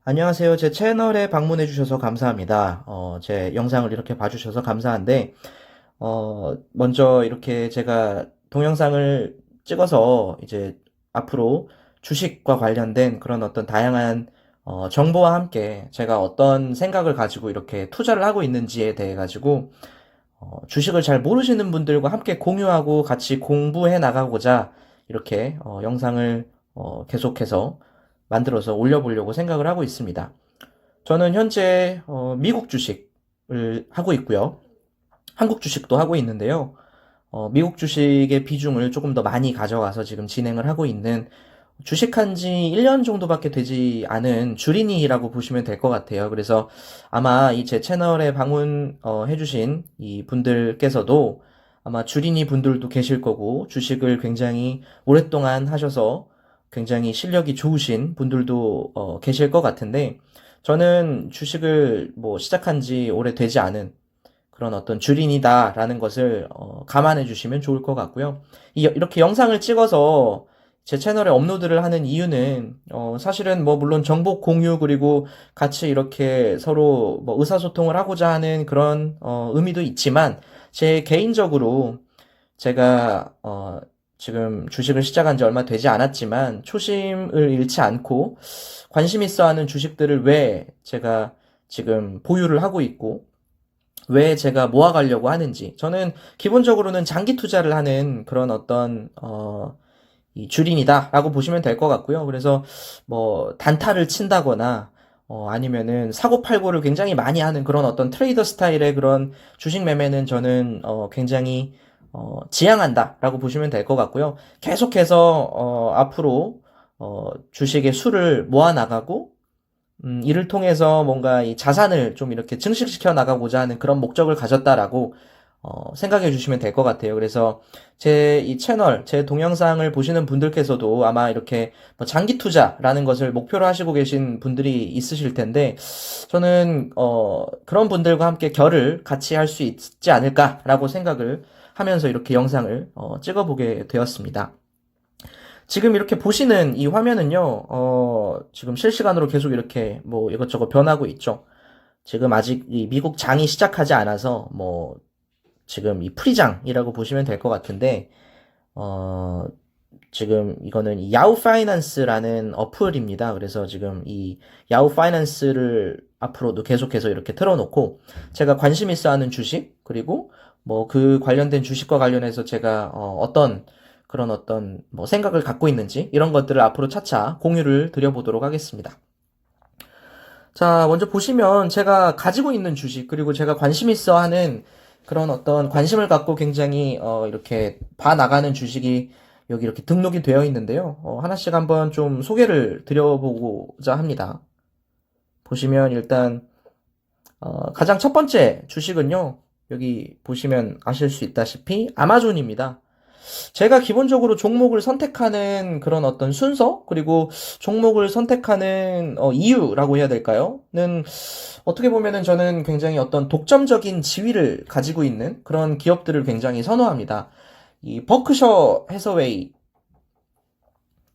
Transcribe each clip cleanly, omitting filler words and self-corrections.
안녕하세요. 제 채널에 방문해 주셔서 감사합니다. 제 영상을 이렇게 봐주셔서 감사한데, 먼저 이렇게 제가 동영상을 찍어서 이제 앞으로 주식과 관련된 그런 어떤 다양한 정보와 함께 제가 어떤 생각을 가지고 이렇게 투자를 하고 있는지에 대해 가지고 주식을 잘 모르시는 분들과 함께 공유하고 같이 공부해 나가고자 이렇게 영상을 계속해서 만들어서 올려보려고 생각을 하고 있습니다. 저는 현재 미국 주식을 하고 있고요. 한국 주식도 하고 있는데요. 미국 주식의 비중을 조금 더 많이 가져가서 지금 진행을 하고 있는 주식한 지 1년 정도밖에 되지 않은 주린이라고 보시면 될 것 같아요. 그래서 아마 이 제 채널에 방문 해주신 이 분들께서도 아마 주린이 분들도 계실 거고 주식을 굉장히 오랫동안 하셔서 굉장히 실력이 좋으신 분들도 계실 것 같은데 저는 주식을 뭐 시작한 지 오래되지 않은 그런 어떤 주린이다라는 것을 감안해 주시면 좋을 것 같고요. 이렇게 영상을 찍어서 제 채널에 업로드를 하는 이유는 사실은 뭐 물론 정보 공유 그리고 같이 이렇게 서로 뭐 의사소통을 하고자 하는 그런 의미도 있지만 제 개인적으로 제가 지금 주식을 시작한 지 얼마 되지 않았지만 초심을 잃지 않고 관심 있어 하는 주식들을 왜 제가 지금 보유를 하고 있고 왜 제가 모아가려고 하는지 저는 기본적으로는 장기 투자를 하는 그런 어떤 이 주린이다라고 보시면 될 것 같고요. 그래서 뭐 단타를 친다거나 아니면은 사고팔고를 굉장히 많이 하는 그런 어떤 트레이더 스타일의 그런 주식 매매는 저는 굉장히 지향한다라고 보시면 될 것 같고요. 계속해서 앞으로 주식의 수를 모아 나가고 이를 통해서 뭔가 이 자산을 좀 이렇게 증식시켜 나가고자 하는 그런 목적을 가졌다라고 생각해 주시면 될 것 같아요. 그래서 제 이 채널, 제 동영상을 보시는 분들께서도 아마 이렇게 뭐 장기 투자라는 것을 목표로 하시고 계신 분들이 있으실 텐데, 저는, 그런 분들과 함께 결을 같이 할 수 있지 않을까라고 생각을 하면서 이렇게 영상을 찍어보게 되었습니다. 지금 이렇게 보시는 이 화면은요, 지금 실시간으로 계속 이렇게 뭐 이것저것 변하고 있죠. 지금 아직 이 미국 장이 시작하지 않아서 뭐 지금 이 프리장이라고 보시면 될 것 같은데, 어, 지금 이거는 이 야후 파이낸스라는 어플입니다. 그래서 지금 이 야후 파이낸스를 앞으로도 계속해서 이렇게 틀어놓고, 제가 관심 있어 하는 주식, 그리고 뭐 그 관련된 주식과 관련해서 제가 어떤 그런 어떤 뭐 생각을 갖고 있는지 이런 것들을 앞으로 차차 공유를 드려보도록 하겠습니다. 자, 먼저 보시면 제가 가지고 있는 주식, 그리고 제가 관심 있어 하는 그런 어떤 관심을 갖고 굉장히, 이렇게 봐 나가는 주식이 여기 이렇게 등록이 되어 있는데요. 하나씩 한번 좀 소개를 드려보고자 합니다. 보시면 일단, 가장 첫 번째 주식은요. 여기 보시면 아실 수 있다시피 아마존입니다. 제가 기본적으로 종목을 선택하는 그런 어떤 순서, 그리고 종목을 선택하는 이유라고 해야 될까요? 는 어떻게 보면은 저는 굉장히 어떤 독점적인 지위를 가지고 있는 그런 기업들을 굉장히 선호합니다. 이 버크셔 해서웨이,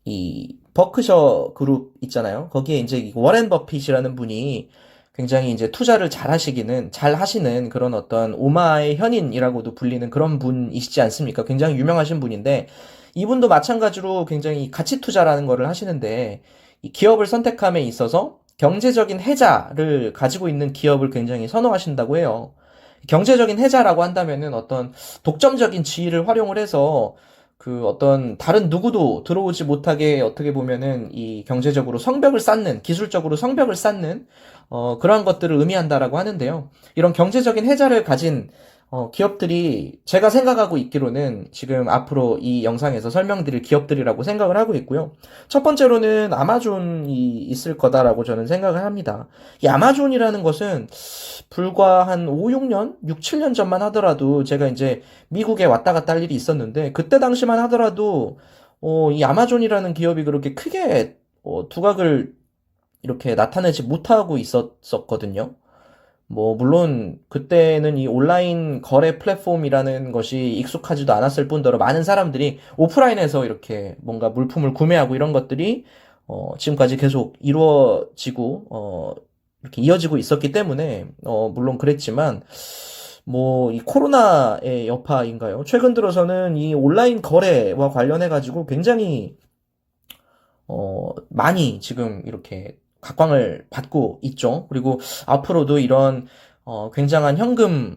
이 버크셔 그룹 있잖아요. 거기에 이제 이 워렌 버핏이라는 분이 굉장히 이제 투자를 잘 하시는 그런 어떤 오마의 현인이라고도 불리는 그런 분이시지 않습니까? 굉장히 유명하신 분인데, 이분도 마찬가지로 굉장히 가치 투자라는 거를 하시는데, 이 기업을 선택함에 있어서 경제적인 해자를 가지고 있는 기업을 굉장히 선호하신다고 해요. 경제적인 해자라고 한다면은 어떤 독점적인 지위를 활용을 해서 그 어떤 다른 누구도 들어오지 못하게 어떻게 보면은 이 경제적으로 성벽을 쌓는, 기술적으로 성벽을 쌓는 그러한 것들을 의미한다라고 하는데요. 이런 경제적인 해자를 가진 기업들이 제가 생각하고 있기로는 지금 앞으로 이 영상에서 설명드릴 기업들이라고 생각을 하고 있고요. 첫 번째로는 아마존이 있을 거다라고 저는 생각을 합니다. 이 아마존이라는 것은 불과 한 5, 6년, 6, 7년 전만 하더라도 제가 이제 미국에 왔다 갔다 할 일이 있었는데 그때 당시만 하더라도 이 아마존이라는 기업이 그렇게 크게 두각을 이렇게 나타내지 못하고 있었거든요. 뭐 물론 그때는 이 온라인 거래 플랫폼이라는 것이 익숙하지도 않았을 뿐더러 많은 사람들이 오프라인에서 이렇게 뭔가 물품을 구매하고 이런 것들이 지금까지 계속 이루어지고, 이렇게 이어지고 있었기 때문에, 물론 그랬지만, 뭐, 이 코로나의 여파인가요? 최근 들어서는 이 온라인 거래와 관련해가지고 굉장히, 많이 지금 이렇게 각광을 받고 있죠. 그리고 앞으로도 이런, 굉장한 현금,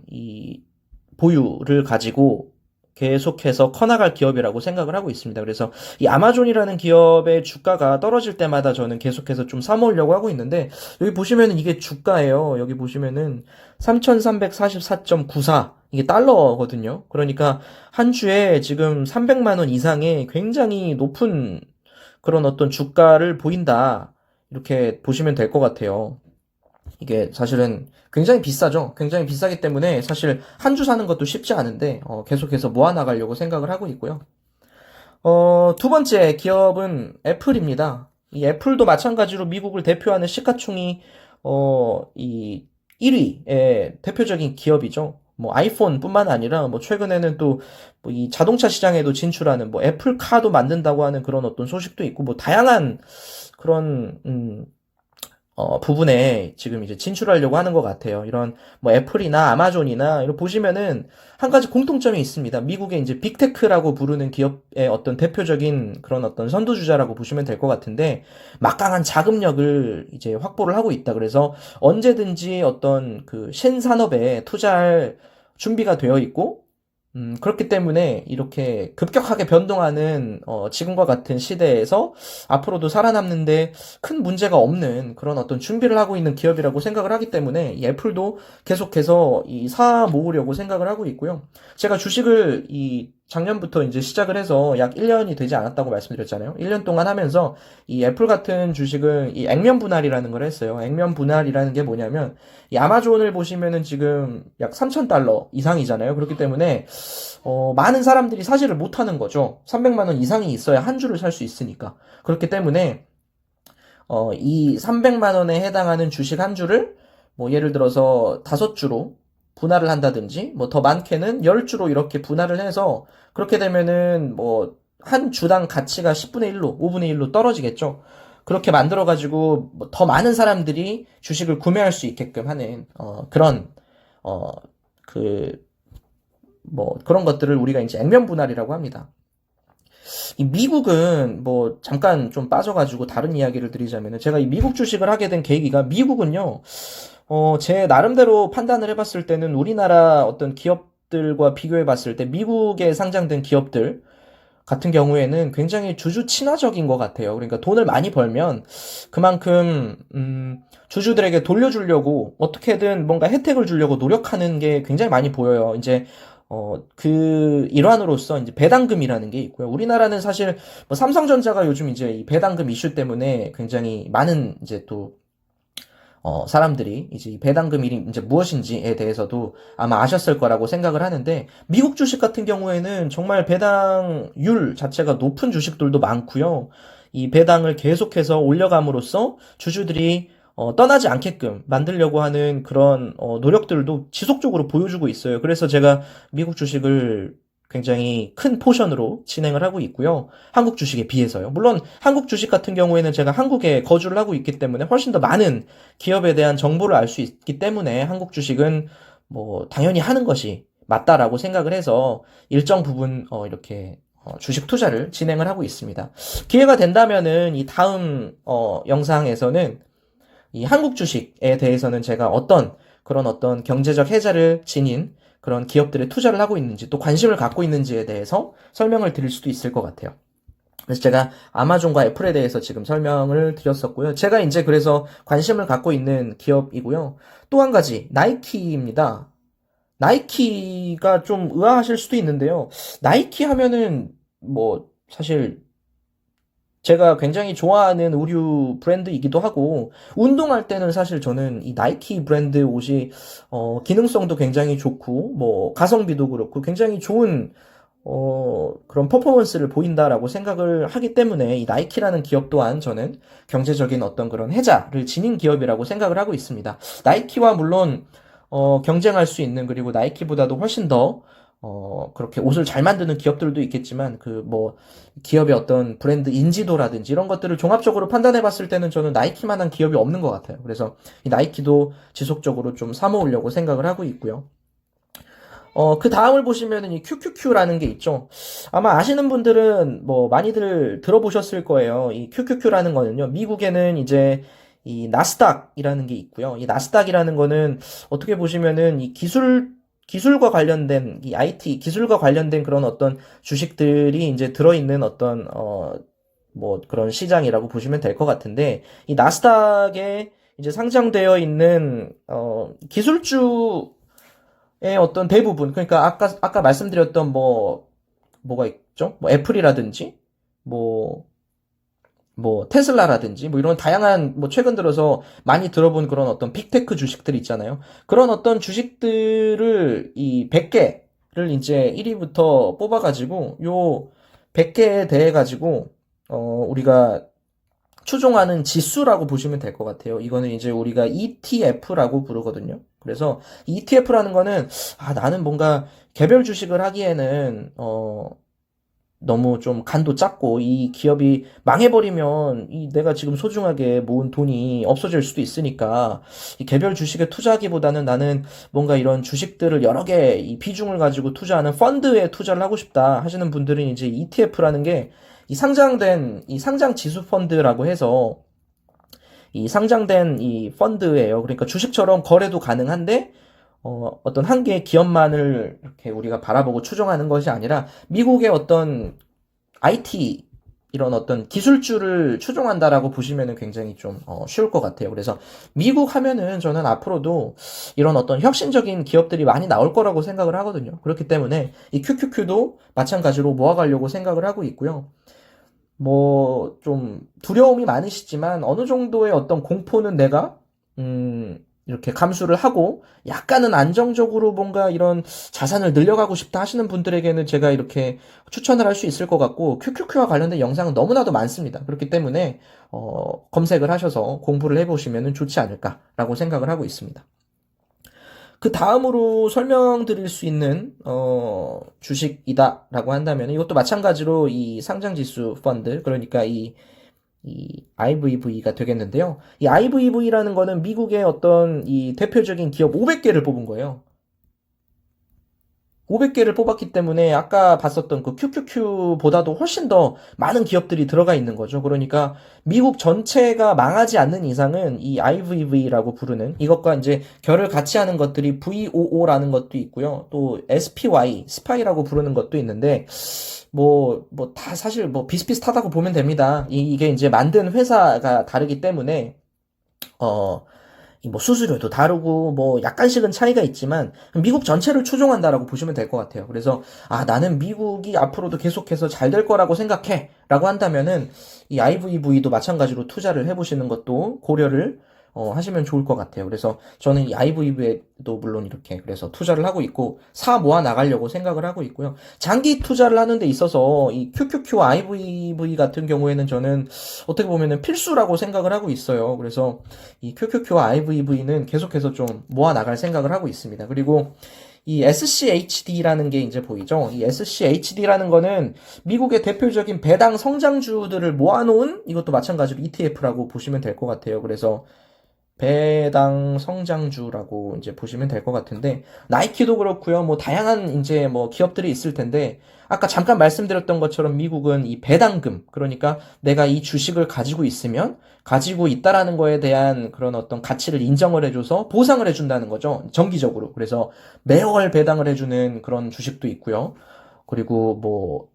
보유를 가지고 계속해서 커나갈 기업이라고 생각을 하고 있습니다. 그래서 이 아마존이라는 기업의 주가가 떨어질 때마다 저는 계속해서 좀 사모으려고 하고 있는데, 여기 보시면은 이게 주가예요. 여기 보시면은 3344.94, 이게 달러거든요. 그러니까 한 주에 지금 300만 원 이상의 굉장히 높은 그런 어떤 주가를 보인다, 이렇게 보시면 될 것 같아요. 이게 사실은 굉장히 비싸죠. 굉장히 비싸기 때문에 사실 한 주 사는 것도 쉽지 않은데, 계속해서 모아나가려고 생각을 하고 있고요. 두 번째 기업은 애플입니다. 이 애플도 마찬가지로 미국을 대표하는 시가총이 이 1위의 대표적인 기업이죠. 뭐 아이폰뿐만 아니라 뭐 최근에는 또 뭐 이 자동차 시장에도 진출하는 뭐 애플카도 만든다고 하는 그런 어떤 소식도 있고, 뭐 다양한 그런 부분에 지금 이제 진출하려고 하는 것 같아요. 이런 뭐 애플이나 아마존이나 이런 보시면은 한 가지 공통점이 있습니다. 미국의 이제 빅테크라고 부르는 기업의 어떤 대표적인 그런 어떤 선두주자라고 보시면 될 것 같은데, 막강한 자금력을 이제 확보를 하고 있다. 그래서 언제든지 어떤 그 신산업에 투자할 준비가 되어 있고, 그렇기 때문에 이렇게 급격하게 변동하는 지금과 같은 시대에서 앞으로도 살아남는데 큰 문제가 없는 그런 어떤 준비를 하고 있는 기업이라고 생각을 하기 때문에, 이 애플도 계속해서 이 사 모으려고 생각을 하고 있고요. 제가 주식을 이 작년부터 이제 시작을 해서 약 1년이 되지 않았다고 말씀드렸잖아요. 1년 동안 하면서 이 애플 같은 주식은 이 액면 분할이라는 걸 했어요. 액면 분할이라는 게 뭐냐면, 이 아마존을 보시면은 지금 약 3,000달러 이상이잖아요. 그렇기 때문에 많은 사람들이 사지를 못하는 거죠. 300만 원 이상이 있어야 한 주를 살 수 있으니까. 그렇기 때문에 이 300만 원에 해당하는 주식 한 주를 뭐 예를 들어서 5주로 분할을 한다든지, 뭐 더 많게는 10주로 이렇게 분할을 해서, 그렇게 되면은 뭐 한 주당 가치가 10분의 1로, 5분의 1로 떨어지겠죠. 그렇게 만들어가지고 뭐더 많은 사람들이 주식을 구매할 수 있게끔 하는 그런 어, 그 뭐 그런 것들을 우리가 이제 액면 분할이라고 합니다. 이 미국은 뭐 잠깐 좀 빠져가지고 다른 이야기를 드리자면은, 제가 이 미국 주식을 하게 된 계기가, 미국은요, 제 나름대로 판단을 해봤을 때는 우리나라 어떤 기업들과 비교해 봤을 때 미국에 상장된 기업들 같은 경우에는 굉장히 주주 친화적인 것 같아요. 그러니까 돈을 많이 벌면 그만큼 주주들에게 돌려주려고 어떻게든 뭔가 혜택을 주려고 노력하는 게 굉장히 많이 보여요. 이제 그 일환으로서 이제 배당금이라는 게 있고요. 우리나라는 사실 뭐 삼성전자가 요즘 이제 이 배당금 이슈 때문에 굉장히 많은 이제 또 사람들이 이제 이 배당금이 이제 무엇인지에 대해서도 아마 아셨을 거라고 생각을 하는데, 미국 주식 같은 경우에는 정말 배당률 자체가 높은 주식들도 많고요. 이 배당을 계속해서 올려감으로써 주주들이 떠나지 않게끔 만들려고 하는 그런 노력들도 지속적으로 보여주고 있어요. 그래서 제가 미국 주식을 굉장히 큰 포션으로 진행을 하고 있고요. 한국 주식에 비해서요. 물론 한국 주식 같은 경우에는 제가 한국에 거주를 하고 있기 때문에 훨씬 더 많은 기업에 대한 정보를 알 수 있기 때문에, 한국 주식은 뭐 당연히 하는 것이 맞다라고 생각을 해서 일정 부분 이렇게 주식 투자를 진행을 하고 있습니다. 기회가 된다면은 이 다음 영상에서는 이 한국 주식에 대해서는 제가 어떤 그런 어떤 경제적 혜자를 지닌 그런 기업들에 투자를 하고 있는지, 또 관심을 갖고 있는지에 대해서 설명을 드릴 수도 있을 것 같아요. 그래서 제가 아마존과 애플에 대해서 지금 설명을 드렸었고요. 제가 이제 그래서 관심을 갖고 있는 기업이고요. 또 한 가지, 나이키입니다. 나이키가 좀 의아하실 수도 있는데요. 나이키 하면은 뭐 사실 제가 굉장히 좋아하는 의류 브랜드이기도 하고, 운동할 때는 사실 저는 이 나이키 브랜드 옷이 기능성도 굉장히 좋고, 뭐 가성비도 그렇고 굉장히 좋은 그런 퍼포먼스를 보인다라고 생각을 하기 때문에, 이 나이키라는 기업 또한 저는 경제적인 어떤 그런 혜자를 지닌 기업이라고 생각을 하고 있습니다. 나이키와 물론 경쟁할 수 있는, 그리고 나이키보다도 훨씬 더 그렇게 옷을 잘 만드는 기업들도 있겠지만, 기업의 어떤 브랜드 인지도라든지 이런 것들을 종합적으로 판단해 봤을 때는 저는 나이키만한 기업이 없는 것 같아요. 그래서 이 나이키도 지속적으로 좀 사모으려고 생각을 하고 있고요. 그 다음을 보시면은 이 QQQ라는 게 있죠. 아마 아시는 분들은 뭐 많이들 들어보셨을 거예요. 이 QQQ라는 거는요. 미국에는 이제 이 나스닥이라는 게 있고요. 이 나스닥이라는 거는 어떻게 보시면은 이 기술과 관련된 이 IT 기술과 관련된 그런 어떤 주식들이 이제 들어있는 어떤 뭐 그런 시장이라고 보시면 될 것 같은데 이 나스닥에 이제 상장되어 있는 기술주 의 어떤 대부분, 그러니까 아까 말씀드렸던 뭐가 있죠? 뭐 애플이라든지, 뭐, 테슬라라든지, 뭐 이런 다양한, 뭐 최근 들어서 많이 들어본 그런 어떤 빅테크 주식들 있잖아요. 그런 어떤 주식들을 이 100개를 이제 1위부터 뽑아가지고, 요 100개에 대해 가지고, 우리가 추종하는 지수라고 보시면 될 것 같아요. 이거는 이제 우리가 ETF라고 부르거든요. 그래서 ETF라는 거는 나는 뭔가 개별 주식을 하기에는 너무 좀 간도 작고 이 기업이 망해버리면 이 내가 지금 소중하게 모은 돈이 없어질 수도 있으니까 이 개별 주식에 투자하기보다는 나는 뭔가 이런 주식들을 여러 개 이 비중을 가지고 투자하는 펀드에 투자를 하고 싶다 하시는 분들은 이제 ETF라는 게 이 상장된 이 상장 지수 펀드라고 해서 이 상장된 이 펀드예요. 그러니까 주식처럼 거래도 가능한데 어떤 한 개의 기업만을 이렇게 우리가 바라보고 추종하는 것이 아니라 미국의 어떤 IT 이런 어떤 기술주를 추종한다라고 보시면은 굉장히 좀 쉬울 것 같아요. 그래서 미국 하면은 저는 앞으로도 이런 어떤 혁신적인 기업들이 많이 나올 거라고 생각을 하거든요. 그렇기 때문에 이 QQQ도 마찬가지로 모아가려고 생각을 하고 있고요. 뭐 좀 두려움이 많으시지만 어느 정도의 어떤 공포는 내가 이렇게 감수를 하고 약간은 안정적으로 뭔가 이런 자산을 늘려가고 싶다 하시는 분들에게는 제가 이렇게 추천을 할 수 있을 것 같고 QQQ와 관련된 영상은 너무나도 많습니다. 그렇기 때문에 검색을 하셔서 공부를 해보시면 좋지 않을까라고 생각을 하고 있습니다. 그 다음으로 설명드릴 수 있는 주식이다라고 한다면 이것도 마찬가지로 이 상장지수 펀드 그러니까 이 IVV가 되겠는데요. 이 IVV라는 거는 미국의 어떤 이 대표적인 기업 500개를 뽑은 거예요. 500개를 뽑았기 때문에 아까 봤었던 그 QQQ보다도 훨씬 더 많은 기업들이 들어가 있는 거죠. 그러니까 미국 전체가 망하지 않는 이상은 이 IVV라고 부르는 이것과 이제 결을 같이 하는 것들이 VOO라는 것도 있고요. 또 SPY, 스파이라고 부르는 것도 있는데 다 사실 비슷비슷하다고 보면 됩니다. 이게 이제 만든 회사가 다르기 때문에 어, 이 수수료도 다르고 약간씩은 차이가 있지만 미국 전체를 추종한다라고 보시면 될 것 같아요. 그래서 나는 미국이 앞으로도 계속해서 잘 될 거라고 생각해라고 한다면은 이 IVV도 마찬가지로 투자를 해보시는 것도 고려를 하시면 좋을 것 같아요. 그래서 저는 이 IVV에도 물론 이렇게 그래서 투자를 하고 있고 사 모아 나가려고 생각을 하고 있고요. 장기 투자를 하는 데 있어서 이 QQQ와 IVV 같은 경우에는 저는 어떻게 보면은 필수라고 생각을 하고 있어요. 그래서 이 QQQ와 IVV는 계속해서 좀 모아 나갈 생각을 하고 있습니다. 그리고 이 SCHD라는 게 이제 보이죠? 이 SCHD라는 거는 미국의 대표적인 배당 성장주들을 모아놓은 이것도 마찬가지로 ETF라고 보시면 될 것 같아요. 그래서 배당 성장주라고 이제 보시면 될 것 같은데 나이키도 그렇고요. 다양한 이제 기업들이 있을 텐데 아까 잠깐 말씀드렸던 것처럼 미국은 이 배당금 그러니까 내가 이 주식을 가지고 있으면 가지고 있다라는 거에 대한 그런 어떤 가치를 인정을 해줘서 보상을 해준다는 거죠. 정기적으로. 그래서 매월 배당을 해주는 그런 주식도 있고요. 그리고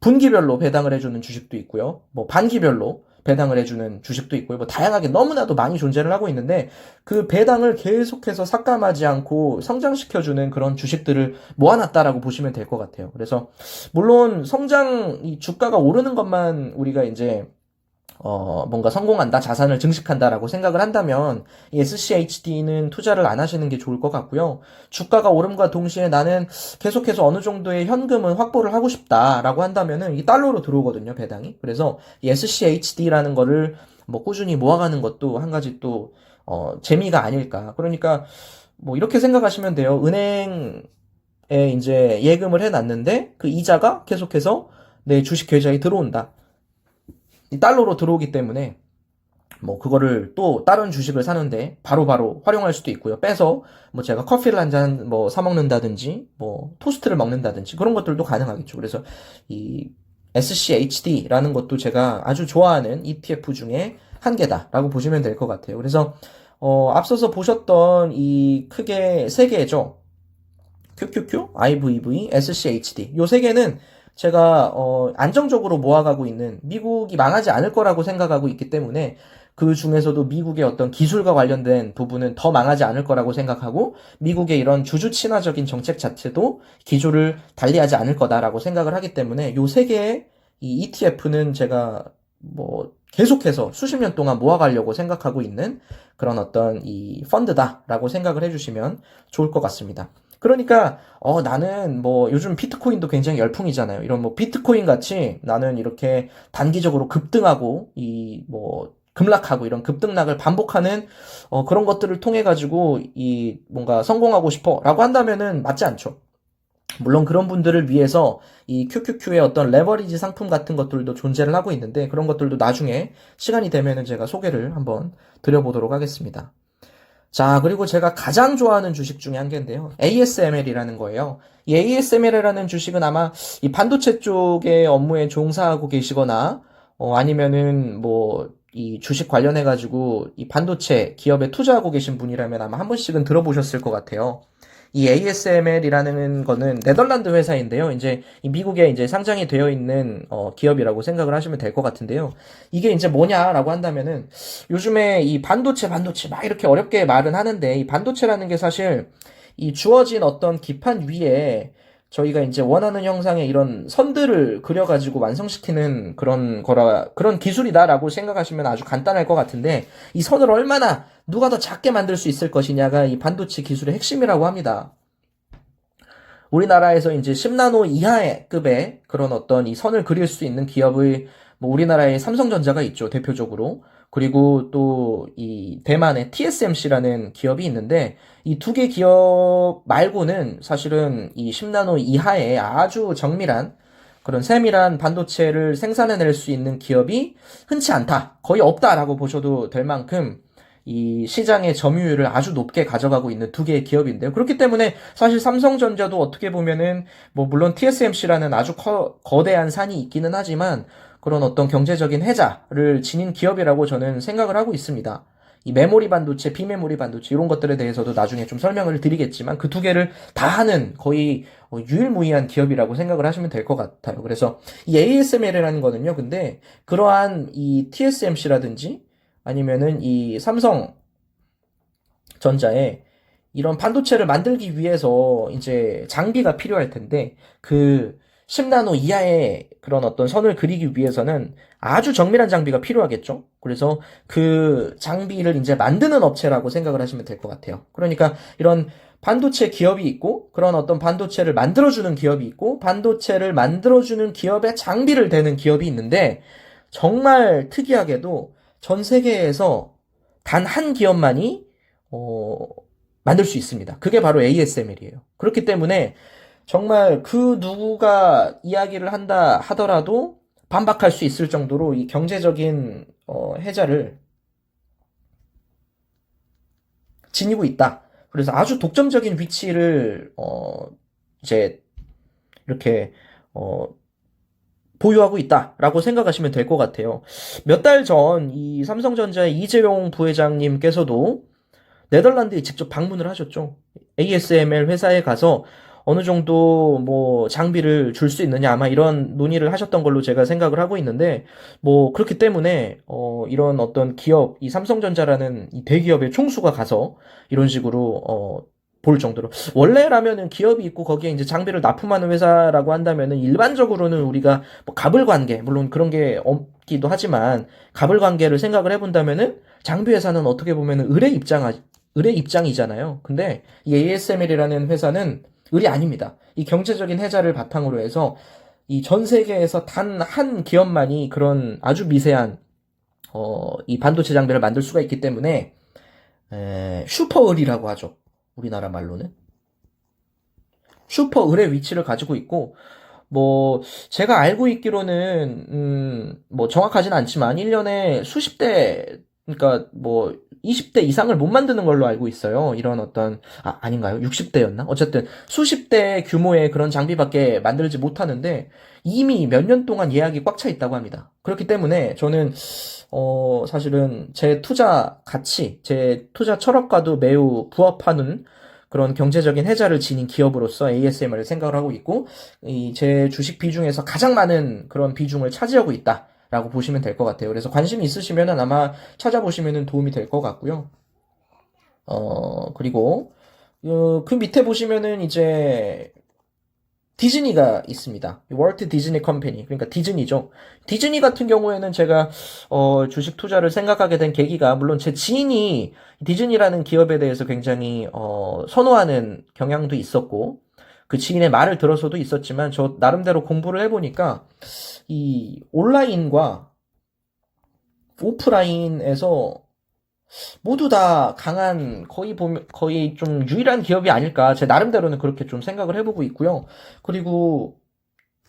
분기별로 배당을 해주는 주식도 있고요. 반기별로 배당을 해주는 주식도 있고요. 다양하게 너무나도 많이 존재를 하고 있는데 그 배당을 계속해서 삭감하지 않고 성장시켜주는 그런 주식들을 모아놨다라고 보시면 될 것 같아요. 그래서 물론 이 주가가 오르는 것만 우리가 이제 뭔가 성공한다, 자산을 증식한다라고 생각을 한다면 이 SCHD는 투자를 안 하시는 게 좋을 것 같고요. 주가가 오름과 동시에 나는 계속해서 어느 정도의 현금은 확보를 하고 싶다라고 한다면은 이 달러로 들어오거든요, 배당이. 그래서 이 SCHD라는 거를 꾸준히 모아가는 것도 한 가지 또 재미가 아닐까. 그러니까 이렇게 생각하시면 돼요. 이제 예금을 해놨는데 그 이자가 계속해서 내 주식 계좌에 들어온다. 이 달러로 들어오기 때문에 뭐 그거를 또 다른 주식을 사는데 바로바로 활용할 수도 있고요. 빼서 뭐 제가 커피를 한 잔 뭐 사 먹는다든지 뭐 토스트를 먹는다든지 그런 것들도 가능하겠죠. 그래서 이 SCHD라는 것도 제가 아주 좋아하는 ETF 중에 한 개다라고 보시면 될 것 같아요. 그래서 앞서서 보셨던 이 크게 세 개죠. QQQ, IVV, SCHD. 요 세 개는 제가 안정적으로 모아가고 있는 미국이 망하지 않을 거라고 생각하고 있기 때문에 그 중에서도 미국의 어떤 기술과 관련된 부분은 더 망하지 않을 거라고 생각하고 미국의 이런 주주 친화적인 정책 자체도 기조를 달리하지 않을 거다라고 생각을 하기 때문에 요 세 개의 이 ETF는 제가 뭐 계속해서 수십 년 동안 모아가려고 생각하고 있는 그런 어떤 이 펀드다라고 생각을 해주시면 좋을 것 같습니다. 그러니까 나는 뭐 요즘 비트코인도 굉장히 열풍이잖아요. 이런 뭐 비트코인 같이 나는 이렇게 단기적으로 급등하고 이 뭐 급락하고 이런 급등락을 반복하는 그런 것들을 통해 가지고 이 뭔가 성공하고 싶어라고 한다면은 맞지 않죠. 물론 그런 분들을 위해서 이 QQQ의 어떤 레버리지 상품 같은 것들도 존재를 하고 있는데 그런 것들도 나중에 시간이 되면은 제가 소개를 한번 드려보도록 하겠습니다. 자, 그리고 제가 가장 좋아하는 주식 중에 한 개인데요. ASML이라는 거예요. 이 ASML이라는 주식은 아마 이 반도체 쪽의 업무에 종사하고 계시거나, 아니면은 뭐, 이 주식 관련해가지고 이 반도체 기업에 투자하고 계신 분이라면 아마 한 번씩은 들어보셨을 것 같아요. 이 ASML이라는 거는 네덜란드 회사인데요. 이제 이 미국에 이제 상장이 되어 있는 기업이라고 생각을 하시면 될 것 같은데요. 이게 이제 뭐냐라고 한다면은 요즘에 이 반도체 막 이렇게 어렵게 말은 하는데 이 반도체라는 게 사실 이 주어진 어떤 기판 위에 저희가 이제 원하는 형상의 이런 선들을 그려가지고 완성시키는 그런 기술이다라고 생각하시면 아주 간단할 것 같은데 이 선을 얼마나 누가 더 작게 만들 수 있을 것이냐가 이 반도체 기술의 핵심이라고 합니다. 우리나라에서 이제 10나노 이하의 급의 그런 어떤 이 선을 그릴 수 있는 기업의 뭐 우리나라의 삼성전자가 있죠, 대표적으로. 그리고 또 이 대만의 TSMC라는 기업이 있는데 이 두 개 기업 말고는 사실은 이 10나노 이하의 아주 정밀한 그런 세밀한 반도체를 생산해낼 수 있는 기업이 흔치 않다. 거의 없다라고 보셔도 될 만큼 이 시장의 점유율을 아주 높게 가져가고 있는 두 개의 기업인데요. 그렇기 때문에 사실 삼성전자도 어떻게 보면은 뭐 물론 TSMC라는 아주 거대한 산이 있기는 하지만 그런 어떤 경제적인 혜자를 지닌 기업이라고 저는 생각을 하고 있습니다. 이 메모리 반도체, 비메모리 반도체 이런 것들에 대해서도 나중에 좀 설명을 드리겠지만 그 두 개를 다 하는 거의 유일무이한 기업이라고 생각을 하시면 될 것 같아요. 그래서 이 ASML이라는 거는요. 근데 그러한 이 TSMC라든지 아니면은 이 삼성전자에 이런 반도체를 만들기 위해서 이제 장비가 필요할 텐데 그 10나노 이하의 그런 어떤 선을 그리기 위해서는 아주 정밀한 장비가 필요하겠죠. 그래서 그 장비를 이제 만드는 업체라고 생각을 하시면 될 것 같아요. 그러니까 이런 반도체 기업이 있고 그런 어떤 반도체를 만들어주는 기업이 있고 반도체를 만들어주는 기업에 장비를 대는 기업이 있는데 정말 특이하게도 전 세계에서 단 한 기업만이 어, 만들 수 있습니다. 그게 바로 ASML이에요. 그렇기 때문에 정말 그 누구가 이야기를 한다 하더라도 반박할 수 있을 정도로 이 경제적인 혜자를 지니고 있다. 그래서 아주 독점적인 위치를 이제 이렇게 어, 보유하고 있다라고 생각하시면 될 것 같아요. 몇 달 전 이 삼성전자의 이재용 부회장님께서도 네덜란드에 직접 방문을 하셨죠. ASML 회사에 가서 어느 정도 뭐 장비를 줄 수 있느냐 아마 이런 논의를 하셨던 걸로 제가 생각을 하고 있는데 뭐 그렇기 때문에 이런 어떤 기업 이 삼성전자라는 이 대기업의 총수가 가서 이런 식으로 볼 정도로 원래라면은 기업이 있고 거기에 이제 장비를 납품하는 회사라고 한다면은 일반적으로는 우리가 뭐 갑을 관계 물론 그런 게 없기도 하지만 갑을 관계를 생각을 해본다면은 장비 회사는 어떻게 보면은 을의 입장이잖아요. 근데 이 ASML이라는 회사는 을이 아닙니다. 이 경제적인 혜자를 바탕으로 해서 이 전 세계에서 단 한 기업만이 그런 아주 미세한 이 반도체 장비를 만들 수가 있기 때문에 슈퍼을이라고 하죠. 우리나라 말로는. 슈퍼 을의 위치를 가지고 있고, 뭐, 제가 알고 있기로는, 뭐, 정확하진 않지만, 1년에 수십 대, 그러니까 뭐, 20대 이상을 못 만드는 걸로 알고 있어요. 이런 어떤, 아닌가요? 60대였나? 어쨌든, 수십 대 규모의 그런 장비밖에 만들지 못하는데, 이미 몇 년 동안 예약이 꽉 차 있다고 합니다. 그렇기 때문에, 저는, 사실은 제 투자 가치, 제 투자 철학과도 매우 부합하는 그런 경제적인 혜자를 지닌 기업으로서 ASMR을 생각을 하고 있고, 제 주식 비중에서 가장 많은 그런 비중을 차지하고 있다라고 보시면 될 것 같아요. 그래서 관심이 있으시면은 아마 찾아보시면은 도움이 될 것 같고요. 그리고, 그 밑에 보시면은 이제 디즈니가 있습니다. 월트 디즈니 컴퍼니. 그러니까 디즈니죠. 디즈니 같은 경우에는 제가 주식 투자를 생각하게 된 계기가 물론 제 지인이 디즈니라는 기업에 대해서 굉장히 선호하는 경향도 있었고 그 지인의 말을 들어서도 있었지만 저 나름대로 공부를 해보니까 이 온라인과 오프라인에서 모두 다 강한 거의 좀 유일한 기업이 아닐까 제 나름대로는 그렇게 좀 생각을 해보고 있고요. 그리고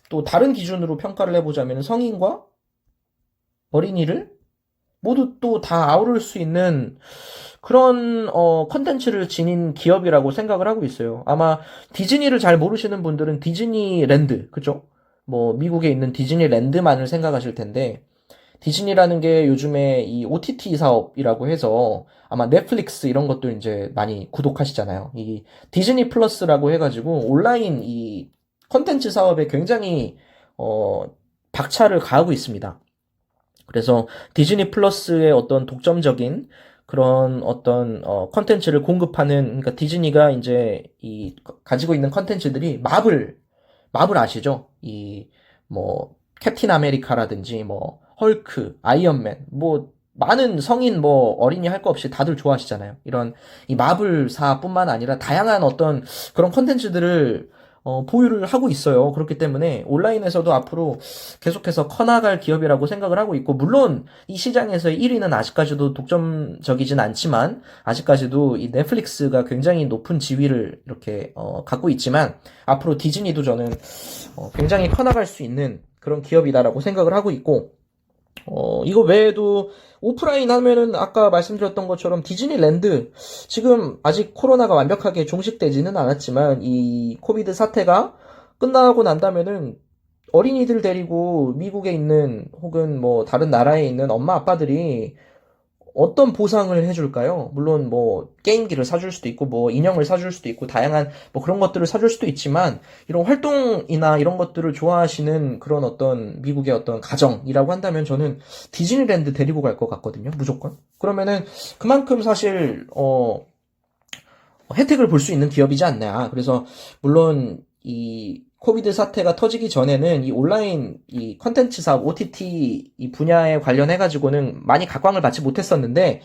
또 다른 기준으로 평가를 해보자면 성인과 어린이를 모두 또 다 아우를 수 있는 그런 컨텐츠를 지닌 기업이라고 생각을 하고 있어요. 아마 디즈니를 잘 모르시는 분들은 디즈니랜드, 그죠? 뭐 미국에 있는 디즈니랜드만을 생각하실 텐데 디즈니라는 게 요즘에 이 OTT 사업이라고 해서 아마 넷플릭스 이런 것도 이제 많이 구독하시잖아요. 이 디즈니 플러스라고 해가지고 온라인 이 컨텐츠 사업에 굉장히 어, 박차를 가하고 있습니다. 그래서 디즈니 플러스의 어떤 독점적인 그런 어떤 컨텐츠를 공급하는 그러니까 디즈니가 이제 이 가지고 있는 컨텐츠들이 마블 아시죠? 이 뭐 캡틴 아메리카라든지 뭐 헐크, 아이언맨 뭐 많은 성인 뭐 어린이 할 거 없이 다들 좋아하시잖아요. 이런 이 마블사뿐만 아니라 다양한 어떤 그런 컨텐츠들을 보유를 하고 있어요. 그렇기 때문에 온라인에서도 앞으로 계속해서 커나갈 기업이라고 생각을 하고 있고, 물론 이 시장에서의 1위는 아직까지도 독점적이진 않지만, 아직까지도 이 넷플릭스가 굉장히 높은 지위를 이렇게 갖고 있지만, 앞으로 디즈니도 저는 굉장히 커나갈 수 있는 그런 기업이다라고 생각을 하고 있고, 이거 외에도 오프라인 하면은 아까 말씀드렸던 것처럼 디즈니랜드 지금 아직 코로나가 완벽하게 종식되지는 않았지만 이 코비드 사태가 끝나고 난다면은 어린이들 데리고 미국에 있는 혹은 뭐 다른 나라에 있는 엄마 아빠들이 어떤 보상을 해줄까요? 물론 뭐 게임기를 사줄 수도 있고 뭐 인형을 사줄 수도 있고 다양한 뭐 그런 것들을 사줄 수도 있지만 이런 활동이나 이런 것들을 좋아하시는 그런 어떤 미국의 어떤 가정이라고 한다면 저는 디즈니랜드 데리고 갈 것 같거든요. 무조건. 그러면은 그만큼 사실 혜택을 볼 수 있는 기업이지 않나. 그래서 물론 이 코비드 사태가 터지기 전에는 이 온라인 이 컨텐츠 사업 OTT 이 분야에 관련해 가지고는 많이 각광을 받지 못했었는데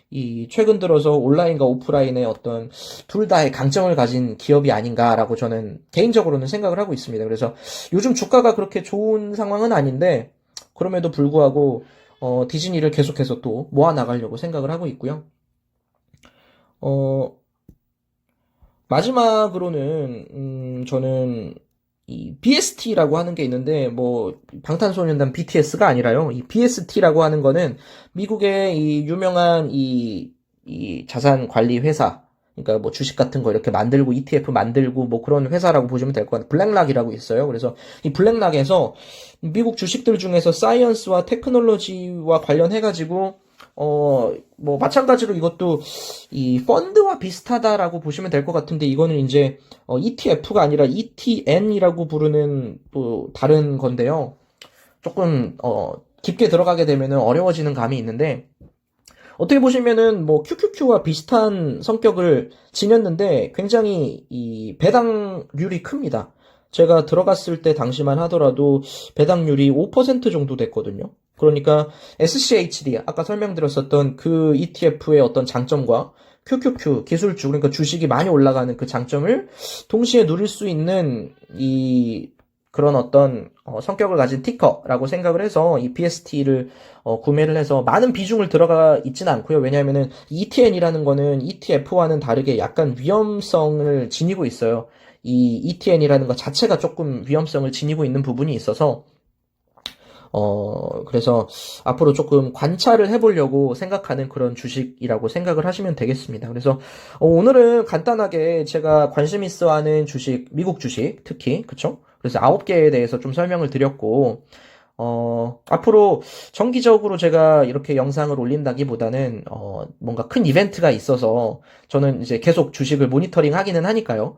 이 최근 들어서 온라인과 오프라인의 어떤 둘 다의 강점을 가진 기업이 아닌가라고 저는 개인적으로는 생각을 하고 있습니다. 그래서 요즘 주가가 그렇게 좋은 상황은 아닌데 그럼에도 불구하고 디즈니를 계속해서 또 모아 나가려고 생각을 하고 있고요. 어, 마지막으로는 저는 이 BST라고 하는 게 있는데 뭐 방탄소년단 BTS가 아니라요. 이 BST라고 하는 거는 미국의 이 유명한 이 자산 관리 회사 그러니까 뭐 주식 같은 거 이렇게 만들고 ETF 만들고 뭐 그런 회사라고 보시면 될 것 같아요. 블랙락이라고 있어요. 그래서 이 블랙락에서 미국 주식들 중에서 사이언스와 테크놀로지와 관련해 가지고 뭐, 마찬가지로 이것도 이 펀드와 비슷하다라고 보시면 될 것 같은데, 이거는 이제, ETF가 아니라 ETN이라고 부르는 또 다른 건데요. 조금, 깊게 들어가게 되면은 어려워지는 감이 있는데, 어떻게 보시면은 뭐 QQQ와 비슷한 성격을 지녔는데, 굉장히 이 배당률이 큽니다. 제가 들어갔을 때 당시만 하더라도 배당률이 5% 정도 됐거든요. 그러니까 SCHD 아까 설명드렸었던 그 ETF의 어떤 장점과 QQQ 기술주 그러니까 주식이 많이 올라가는 그 장점을 동시에 누릴 수 있는 이 그런 어떤 성격을 가진 티커라고 생각을 해서 이 BST를 구매를 해서 많은 비중을 들어가 있지는 않고요. 왜냐하면은 ETN이라는 거는 ETF와는 다르게 약간 위험성을 지니고 있어요. 이 ETN이라는 것 자체가 조금 위험성을 지니고 있는 부분이 있어서 그래서 앞으로 조금 관찰을 해보려고 생각하는 그런 주식이라고 생각을 하시면 되겠습니다. 그래서 오늘은 간단하게 제가 관심 있어 하는 주식, 미국 주식 특히, 그쵸? 그래서 9개에 대해서 좀 설명을 드렸고, 앞으로 정기적으로 제가 이렇게 영상을 올린다기보다는, 뭔가 큰 이벤트가 있어서 저는 이제 계속 주식을 모니터링 하기는 하니까요.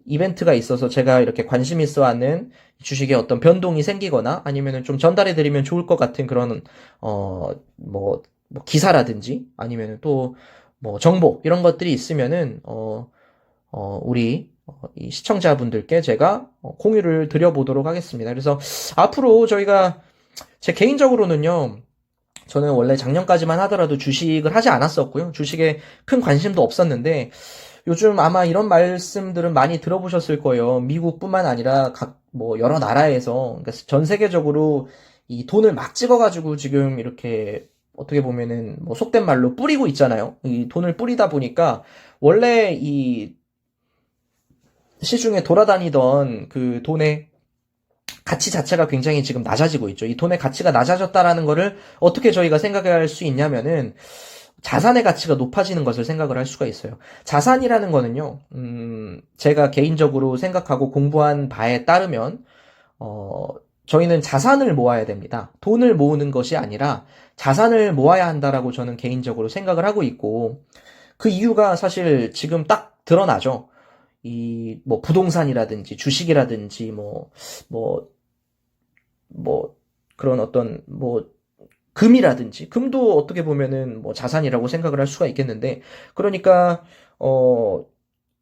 이벤트가 있어서 제가 이렇게 관심 있어 하는 주식에 어떤 변동이 생기거나 아니면은 좀 전달해 드리면 좋을 것 같은 그런, 뭐 기사라든지 아니면은 또 뭐 정보 이런 것들이 있으면은, 우리 이 시청자분들께 제가 공유를 드려보도록 하겠습니다. 그래서 앞으로 저희가 제 개인적으로는요, 저는 원래 작년까지만 하더라도 주식을 하지 않았었고요. 주식에 큰 관심도 없었는데 요즘 아마 이런 말씀들은 많이 들어보셨을 거예요. 미국뿐만 아니라 뭐 여러 나라에서 그러니까 전 세계적으로 이 돈을 막 찍어가지고 지금 이렇게 어떻게 보면은 뭐 속된 말로 뿌리고 있잖아요. 이 돈을 뿌리다 보니까 원래 이 시중에 돌아다니던 그 돈의 가치 자체가 굉장히 지금 낮아지고 있죠. 이 돈의 가치가 낮아졌다라는 거를 어떻게 저희가 생각할 수 있냐면은 자산의 가치가 높아지는 것을 생각을 할 수가 있어요. 자산이라는 거는요, 제가 개인적으로 생각하고 공부한 바에 따르면, 저희는 자산을 모아야 됩니다. 돈을 모으는 것이 아니라 자산을 모아야 한다라고 저는 개인적으로 생각을 하고 있고, 그 이유가 사실 지금 딱 드러나죠. 이, 뭐, 부동산이라든지, 주식이라든지, 뭐, 뭐, 그런 어떤, 뭐, 금이라든지, 금도 어떻게 보면은 뭐 자산이라고 생각을 할 수가 있겠는데, 그러니까,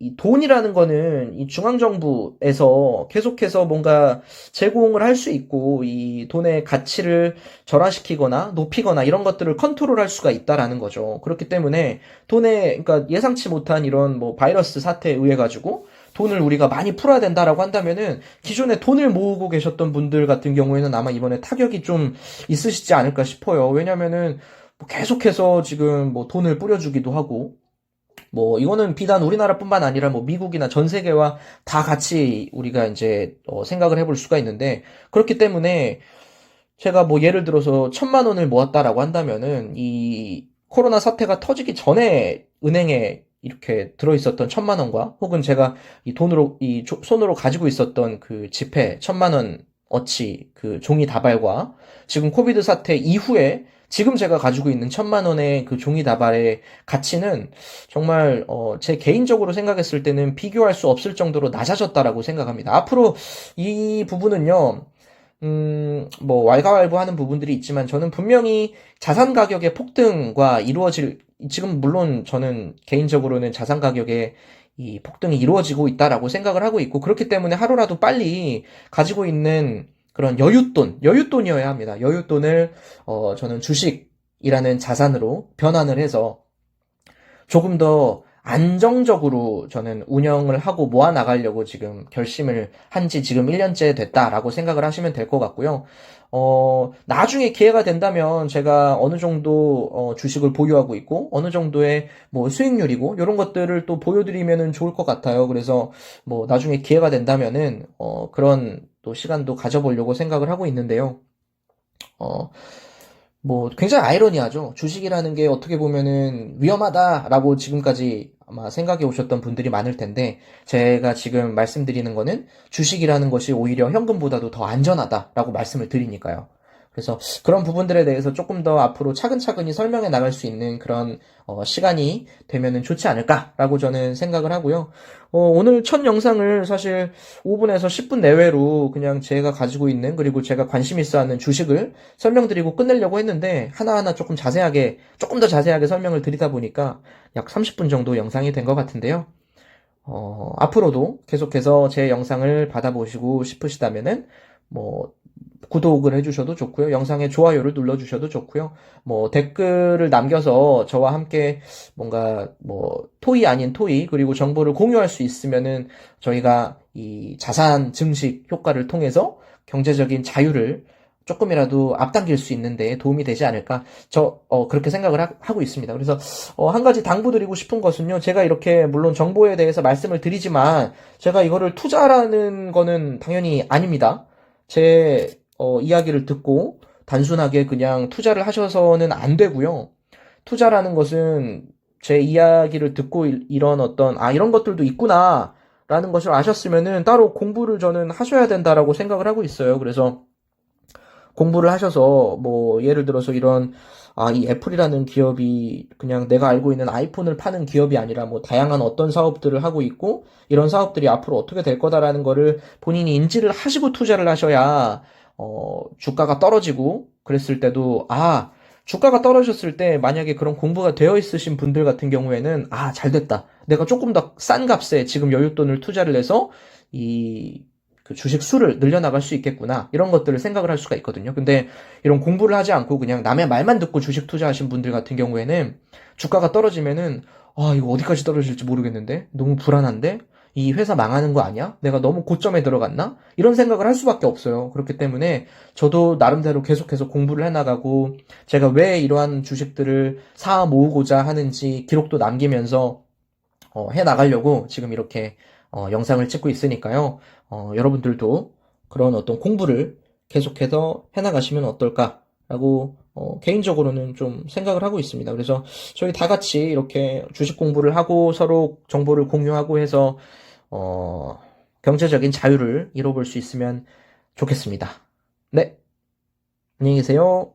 이 돈이라는 거는 이 중앙정부에서 계속해서 뭔가 제공을 할 수 있고, 이 돈의 가치를 절하시키거나 높이거나 이런 것들을 컨트롤할 수가 있다라는 거죠. 그렇기 때문에 그러니까 예상치 못한 이런 뭐 바이러스 사태에 의해 가지고 돈을 우리가 많이 풀어야 된다라고 한다면은 기존에 돈을 모으고 계셨던 분들 같은 경우에는 아마 이번에 타격이 좀 있으시지 않을까 싶어요. 왜냐면은 뭐 계속해서 지금 뭐 돈을 뿌려주기도 하고, 뭐 이거는 비단 우리나라뿐만 아니라 뭐 미국이나 전 세계와 다 같이 우리가 이제 생각을 해볼 수가 있는데, 그렇기 때문에 제가 뭐 예를 들어서 1,000만 원을 모았다라고 한다면은 이 코로나 사태가 터지기 전에 은행에 이렇게 들어있었던 1,000만 원과 혹은 제가 이 돈으로 손으로 가지고 있었던 그 지폐 1,000만 원어치 그 종이 다발과 지금 코비드 사태 이후에 지금 제가 가지고 있는 1,000만 원의 그 종이 다발의 가치는 정말 제 개인적으로 생각했을 때는 비교할 수 없을 정도로 낮아졌다라고 생각합니다. 앞으로 이 부분은요, 뭐, 왈가왈부하는 부분들이 있지만 저는 분명히 자산 가격의 폭등과 지금 물론 저는 개인적으로는 자산 가격의 이 폭등이 이루어지고 있다라고 생각을 하고 있고, 그렇기 때문에 하루라도 빨리 가지고 있는 그런 여윳돈이어야 합니다. 여윳돈을, 저는 주식이라는 자산으로 변환을 해서 조금 더 안정적으로 저는 운영을 하고 모아 나가려고 지금 결심을 한지 지금 1년째 됐다라고 생각을 하시면 될 것 같고요. 나중에 기회가 된다면 제가 어느 정도 주식을 보유하고 있고 어느 정도의 뭐 수익률이고 이런 것들을 또 보여드리면은 좋을 것 같아요. 그래서 뭐 나중에 기회가 된다면은 그런 또 시간도 가져보려고 생각을 하고 있는데요. 어, 뭐 굉장히 아이러니하죠. 주식이라는 게 어떻게 보면은 위험하다라고 지금까지 아마 생각해 오셨던 분들이 많을 텐데 제가 지금 말씀드리는 거는 주식이라는 것이 오히려 현금보다도 더 안전하다라고 말씀을 드리니까요. 그래서 그런 부분들에 대해서 조금 더 앞으로 차근차근히 설명해 나갈 수 있는 그런 시간이 되면은 좋지 않을까라고 저는 생각을 하고요. 오늘 첫 영상을 사실 5분에서 10분 내외로 그냥 제가 가지고 있는 그리고 제가 관심 있어 하는 주식을 설명드리고 끝내려고 했는데 하나하나 조금 더 자세하게 설명을 드리다 보니까 약 30분 정도 영상이 된 것 같은데요. 앞으로도 계속해서 제 영상을 받아보시고 싶으시다면은 뭐 구독을 해주셔도 좋고요. 영상에 좋아요를 눌러주셔도 좋고요. 뭐 댓글을 남겨서 저와 함께 뭔가 뭐 토의 아닌 토의 그리고 정보를 공유할 수 있으면은 저희가 이 자산 증식 효과를 통해서 경제적인 자유를 조금이라도 앞당길 수 있는데 도움이 되지 않을까? 그렇게 생각을 하고 있습니다. 그래서, 한 가지 당부드리고 싶은 것은요, 제가 이렇게, 물론 정보에 대해서 말씀을 드리지만, 제가 이거를 투자라는 거는 당연히 아닙니다. 제, 이야기를 듣고, 단순하게 그냥 투자를 하셔서는 안 되고요. 투자라는 것은 제 이야기를 듣고 이런 이런 것들도 있구나, 라는 것을 아셨으면은 따로 공부를 저는 하셔야 된다라고 생각을 하고 있어요. 그래서 공부를 하셔서 뭐 예를 들어서 이 애플이라는 기업이 그냥 내가 알고 있는 아이폰을 파는 기업이 아니라 뭐 다양한 어떤 사업들을 하고 있고 이런 사업들이 앞으로 어떻게 될 거다라는 거를 본인이 인지를 하시고 투자를 하셔야 주가가 떨어지고 그랬을 때도 주가가 떨어졌을 때 만약에 그런 공부가 되어 있으신 분들 같은 경우에는 잘 됐다. 내가 조금 더 싼 값에 지금 여윳돈을 투자를 해서 그 주식 수를 늘려나갈 수 있겠구나. 이런 것들을 생각을 할 수가 있거든요. 근데 이런 공부를 하지 않고 그냥 남의 말만 듣고 주식 투자하신 분들 같은 경우에는 주가가 떨어지면은 이거 어디까지 떨어질지 모르겠는데? 너무 불안한데? 이 회사 망하는 거 아니야? 내가 너무 고점에 들어갔나? 이런 생각을 할 수밖에 없어요. 그렇기 때문에 저도 나름대로 계속해서 공부를 해나가고 제가 왜 이러한 주식들을 사 모으고자 하는지 기록도 남기면서 해나가려고 지금 이렇게 영상을 찍고 있으니까요. 여러분들도 그런 어떤 공부를 계속해서 해나가시면 어떨까라고 개인적으로는 좀 생각을 하고 있습니다. 그래서 저희 다 같이 이렇게 주식 공부를 하고 서로 정보를 공유하고 해서 경제적인 자유를 이뤄볼 수 있으면 좋겠습니다. 네, 안녕히 계세요.